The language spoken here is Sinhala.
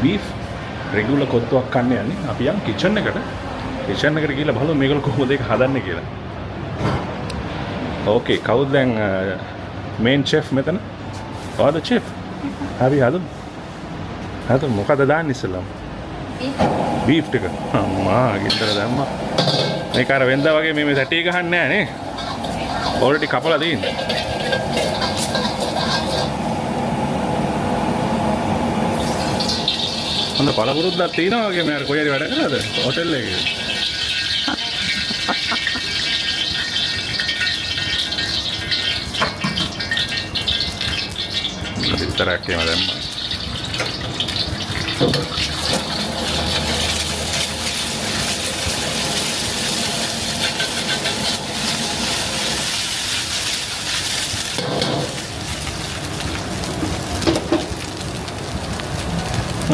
බීෆ් රෙගුලර් කොත්තුවක් කන්න යන්නේ. අපි යන් කිචන් එකට. කිචන් එකට ගිහලා බලමු මේගොල්ලෝ කොහොමද ඒක හදන්නේ කියලා. ඕකේ කවුද දැන් මේන් චෙෆ් මෙතන? ඔයාද චෙෆ්? හරි හදමු. හදමු මොකද දාන්නේ ඉස්සෙල්ලාම? බීෆ් ටික. අම්මා ගෙදර දැම්මා. මේක අර වෙන්දා වගේ මේ සැටි ගහන්නේ නැහැ නේ. ඔල්රෙඩි කපලා තියෙන්නේ. හොඳ පළපුරුද්දක් තියෙනවා වගේ මම කොයි හරි වැඩ කරලාද හොටෙල් එකේ. විතරක් එහෙම දැම්මා.